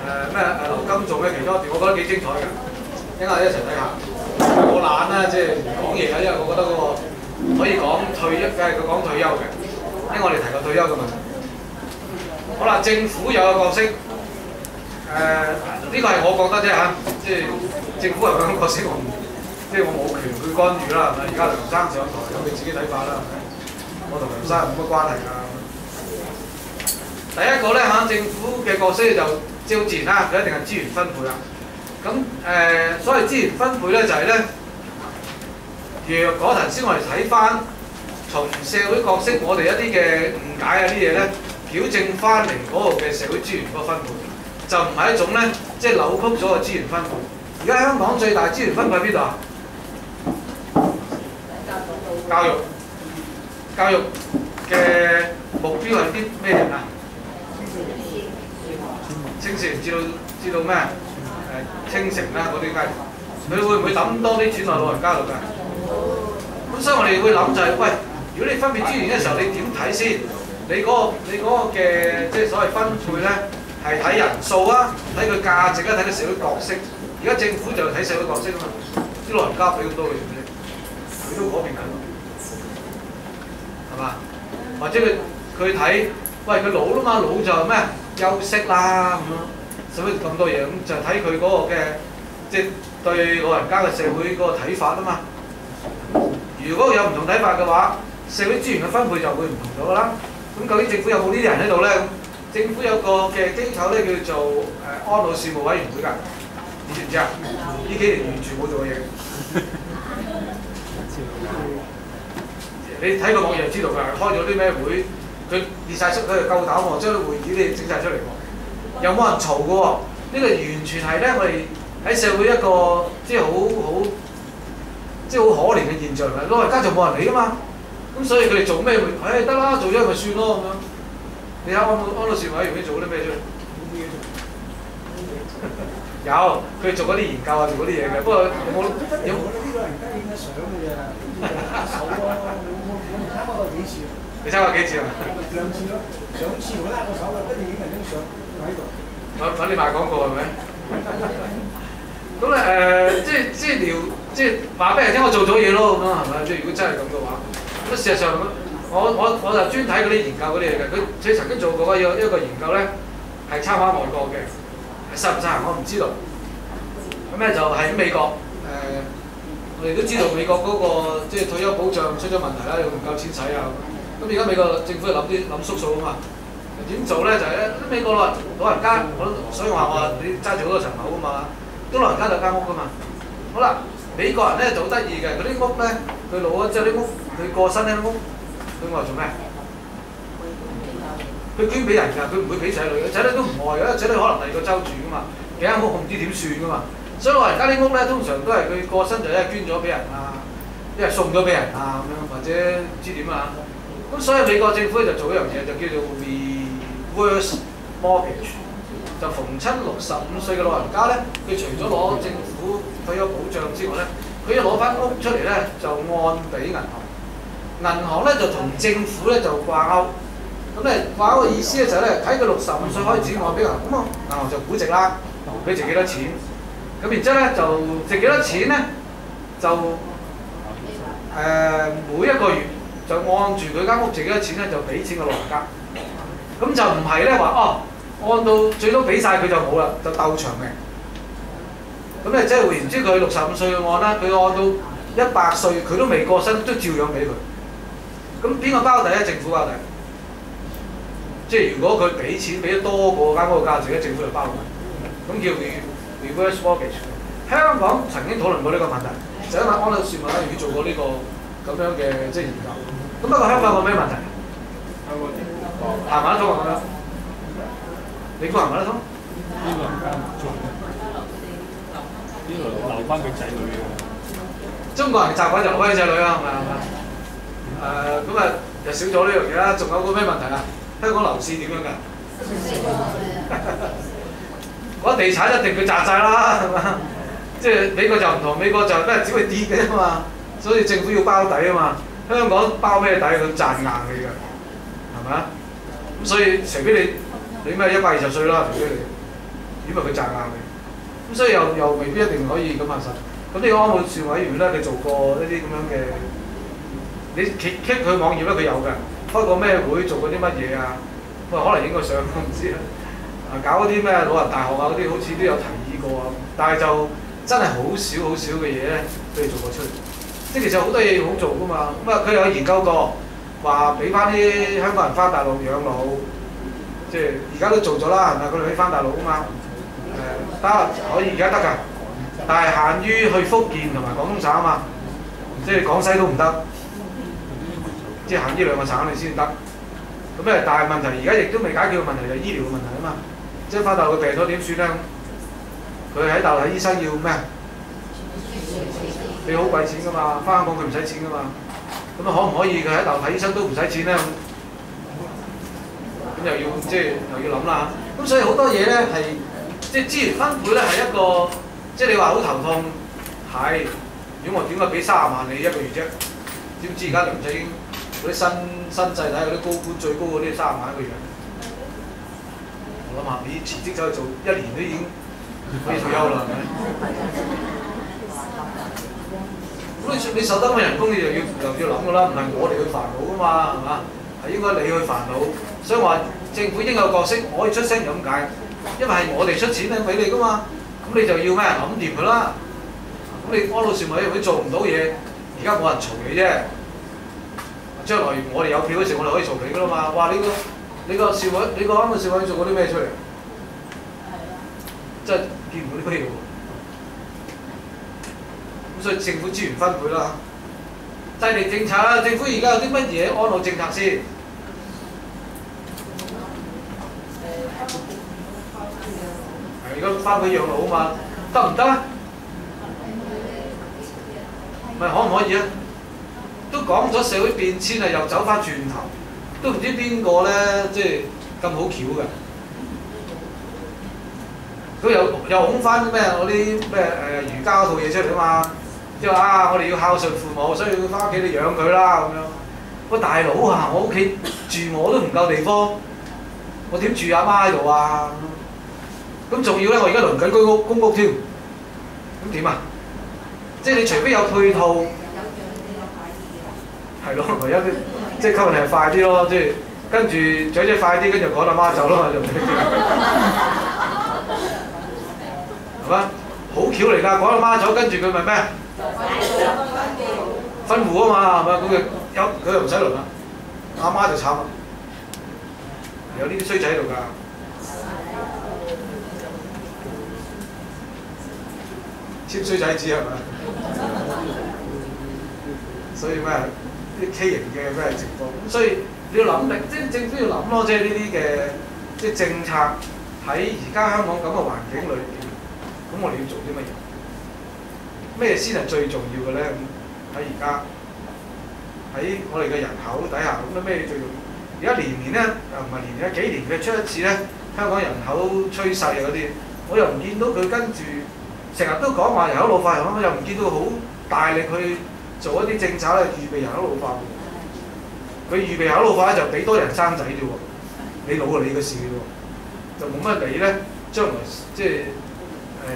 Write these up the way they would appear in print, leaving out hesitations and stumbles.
劉金做嘅其中一段，我覺得幾精彩嘅，應該一齊睇下。我懶啦，即係唔講嘢啦，因為我覺得嗰個可以講退休，梗係佢講退休嘅，因為我哋提過退休嘅問題。好啦，政府有個角色，呢個係我覺得啫嚇，即係政府係咁角色，即係我冇權去干預啦，係咪？而家梁生上台有佢自己睇法啦，係咪？我同梁生冇乜關係㗎。第一個咧嚇，政府嘅角色就照自然啦，佢一定係資源分配啦。咁所謂資源分配咧就係咧，若果頭先我哋睇翻從社會角色，我哋一啲嘅誤解啊啲嘢咧，矯正翻嚟嗰個嘅社會資源嗰個分配，就唔係一種咧即係扭曲咗個資源分配。而家香港最大資源分配喺邊度啊？教育。教育嘅目標係啲咩人啊？青少年知道咩？青城啦嗰啲雞，佢會唔會抌多啲錢落老人家度㗎？咁所以我哋會諗就係、喂，如果你分配資源嘅時候，你點睇先？你嗰個嘅即係所謂分配咧，係睇人數啊，睇佢價值啊，睇佢社會角色。而家政府就睇社會角色啊嘛，啲老人家俾咁多你做咩？佢都嗰邊緊，係嘛？或者佢睇，喂佢老啦嘛，老就咩休息啦咁樣。使乜咁多嘢？咁就睇佢嗰個嘅，即係對老人家嘅社會嗰個睇法啊嘛。如果有唔同睇法嘅話，社會資源嘅分配就會唔同咗㗎啦。咁究竟政府有冇呢啲人喺度咧？政府有個嘅機構咧叫做安老事務委員會㗎，你知唔知啊？呢幾年完全冇做過嘢。你睇個網頁就知道㗎，開咗啲咩會，佢列晒出，佢就夠膽喎，將啲會議你整晒出嚟喎。又冇人嘈嘅喎，呢個完全係咧，我哋喺社會一個即係好可憐嘅現象嚟。老人家就冇人理㗎嘛，咁所以佢哋做咩咪，得啦，做咗咪算咯咁樣。你睇安老事務委員會做啲咩啫？有，佢哋做嗰啲研究啊，做嗰啲嘢嘅。不過有冇？我覺得呢個人家影嘅相嘅啫，手咯，我參加過幾次。你參加幾次啊？兩次咯，2次我拉個手嘅，跟住影人張相。揾你賣廣告係咪？咁即係話俾人聽，我做咗嘢咯咁樣係咪？即係如果真係咁嘅話，咁事實上我就專睇嗰啲研究嗰啲嘢嘅。佢曾經做過一個研究咧，係參考外國嘅，實唔實行我唔知道。咁咧就喺美國我哋都知道美國嗰個即係退休保障出咗問題啦，又唔夠錢使啊。咁而家美國政府就諗縮數啊嘛。點做咧？就係咧，美國老人家，所以話你揸住好多層樓啊嘛，啲老人家就間屋噶嘛。好啦，美國人咧就好得意嘅，嗰啲屋咧，佢老咗之後啲屋，佢過身咧屋，佢話做咩？佢捐俾人㗎，佢唔會俾仔女嘅，仔女都唔愛嘅，仔女可能第二個州住㗎嘛，幾間屋唔知點算㗎嘛。所以老人家啲屋咧，通常都係佢過身就一係捐咗俾人啊，一係送咗俾人啊咁樣，或者唔知點啊。咁所以美國政府咧就做一樣嘢，就叫做reverse mortgage， 就逢親65歲嘅老人家咧，佢除咗攞政府退休保障之外咧，佢要攞翻屋出嚟咧，就按俾銀行。銀行咧就同政府咧就掛鈎。咁咧掛鈎嘅意思咧就係咧，喺佢65歲開始按俾銀行，咁啊銀行就估值啦，佢值幾多錢？咁然之後咧就值幾多錢咧？就每一個月就按住佢間屋值幾多錢咧，就俾錢個老人家。咁就唔係咧話按到最多俾晒佢就冇啦，就鬥長命。咁咧即係換言之，佢65歲嘅按啦，佢按到100歲，佢都未過身，都照樣俾佢。咁邊個包底咧？政府包底。即係如果佢俾錢俾得多過間屋嘅價值咧，政府就包佢。咁叫 reverse mortgage。香港曾經討論過呢個問題，就因為安老事務委員會做過呢個咁樣嘅即係研究。咁不過香港有咩問題？行埋得通咁樣？你估行埋得通？呢個做呢個留翻俾仔女嘅。中國人習慣就留翻仔女啦，係咪？咁啊又少咗呢樣嘢啦。仲有個咩問題啊？香港樓市點樣㗎？嗰地產一定佢賺晒啦，係嘛？即係美國就唔同，美國就咩只會跌嘅啫嘛，所以政府要包底啊嘛。香港包咩底？佢賺硬你㗎，係咪啊？咁所以除非你咩120歲啦，除非你如果唔係佢賺硬嘅。咁所以又未必一定可以咁核實。咁呢個安老事委員咧，佢做過一啲咁樣嘅，你傾佢網頁咧，佢有嘅，開過咩會，做過啲乜嘢啊？可能應該上，我唔知啦。搞嗰啲咩老人大學啊嗰啲，好似都有提議過啊。但係就真係好少嘅嘢咧，佢哋做過出嚟。即係其實好多嘢好做噶嘛。咁啊，佢有研究過，話俾翻啲香港人翻大陸養老，即係而家都做咗啦，係咪？佢哋可以翻大陸啊嘛。得可以而家得㗎，但係限於去福建同埋廣東省啊嘛，即係廣西都唔得，即係限呢兩個省你先得。咁但係問題而家亦都未解決嘅問題就係醫療嘅問題啊嘛。即係翻大陸嘅病咗點算咧？佢喺大陸睇醫生要咩？你好貴錢㗎嘛，翻香港佢唔使錢㗎嘛。咁可唔可以佢喺大陸睇醫生都唔使錢咧？咁又要即係又要諗啦。咁所以好多嘢咧係即係資源分配咧係一個，即係你話好頭痛係。如果我點解俾30萬你一個月啫？知唔知而家梁振英嗰啲新制睇嗰啲高官最高嗰啲30萬一個月？我諗下，你辭職走去做1年都已經可以退休啦，係咪？咁你受得咁嘅人工，你又要諗㗎啦，唔係我哋去煩惱㗎嘛，係嘛？係應該你去煩惱，所以話政府應有角色，我可以出聲就咁解，因為係我哋出錢咧俾你㗎嘛，咁你就要咩諗掂佢啦。咁你安老事務委員會做唔到嘢，而家冇人嘈你啫。將來我哋有票嗰時，我哋可以嘈你㗎啦嘛。哇！你個安老事務委員做過啲咩出嚟？真係見唔到啲咩喎。咁所以政府資源分配啦，制定政策啦。政府而家有啲乜嘢安老政策先？而家翻去養老啊嘛，得唔得啊？咪可唔可以啊？都講咗社會變遷啊，又走翻轉頭，都唔知邊個咧，即係咁好巧嘅。佢又拱翻咩？嗰啲咩儒家嗰套嘢出嚟啊嘛，即係話我哋要孝順父母，所以要翻屋企你養佢啦咁樣。喂大佬啊，我屋企住我都唔夠地方，我點住阿媽喺度啊？咁仲要咧，我而家輪緊居屋公屋添，咁點啊？即係你除非有配套，係咯，唯一啲即係吸引力係快啲咯，即係跟住長者快啲，跟住趕阿媽走咯嘛，就唔係嘛？好巧嚟㗎，趕阿媽走，跟住佢咪咩？分戶啊嘛，係咪？咁佢又唔使輪啦，阿媽就慘啦，有呢啲衰仔喺度㗎。簽衰仔紙係咪？所以咩啲畸形嘅咩情況？咁所以你要諗定，即係政府要諗咯，即係呢啲嘅即係政策喺而家香港咁嘅環境裏邊，咁我哋要做啲乜嘢？咩先係最重要嘅咧？喺而家喺我哋嘅人口底下，咁咩最重要？而家年年咧，唔係年年，幾年嘅出一次咧，香港人口趨勢嗰啲，我又唔見到佢跟住。成日都講話人口老化，又唔見到好大力去做一啲政策咧，預備人口老化喎。佢預備人口老化咧，就俾多人生仔啫喎。你老啊，你嘅事喎，就冇乜理咧。將來即係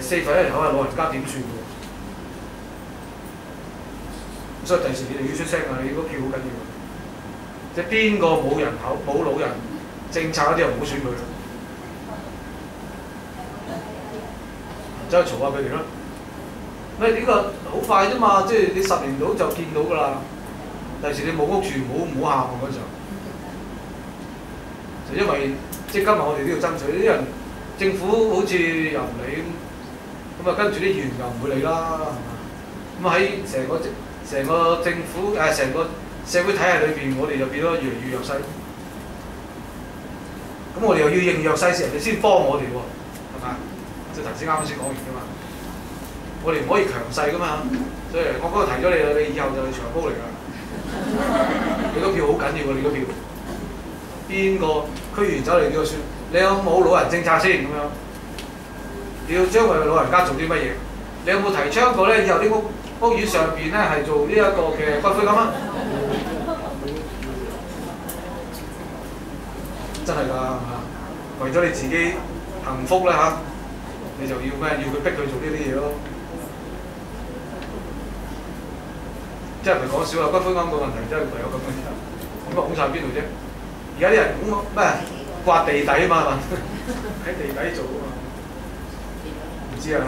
4分1人口係老人家點算喎？所以第時你哋要出聲啊！你嗰票好緊要。即係邊個冇人口冇老人政策嗰啲，又唔好選佢。走去嘈下佢哋咯，咩呢個好快啫嘛，即係你10年到就見到㗎啦。第時你冇屋住，唔好喊喎嗰時候。就因為即係今日我哋都要爭取，啲人政府好似又唔理咁啊，跟住啲議員又唔會理啦，係嘛？咁喺成個政府成個社會體系裏邊，我哋就變咗越嚟越弱勢。咁我哋又要認弱勢先，人哋先幫我哋喎，係咪？即係頭先啱先講完㗎嘛，我哋唔可以強勢㗎嘛，所以我嗰度提咗你啦，你以後就係長毛嚟㗎。你嗰票好緊要喎，你嗰票邊個區議員走嚟叫我算？你有冇老人政策先咁樣？你要將為老人家做啲乜嘢？你有冇提倡過咧？以後啲屋苑上邊咧係做呢一個嘅骨灰龕啊？真係㗎，為咗你自己幸福咧嚇。你就要咩？要佢逼佢做呢啲嘢咯。即係唔係講笑啊？骨灰龕個問題真係唯有咁樣，咁啊拱晒邊度啫？而家啲人拱咩刮地底啊嘛，喺地底做啊嘛，唔知啊。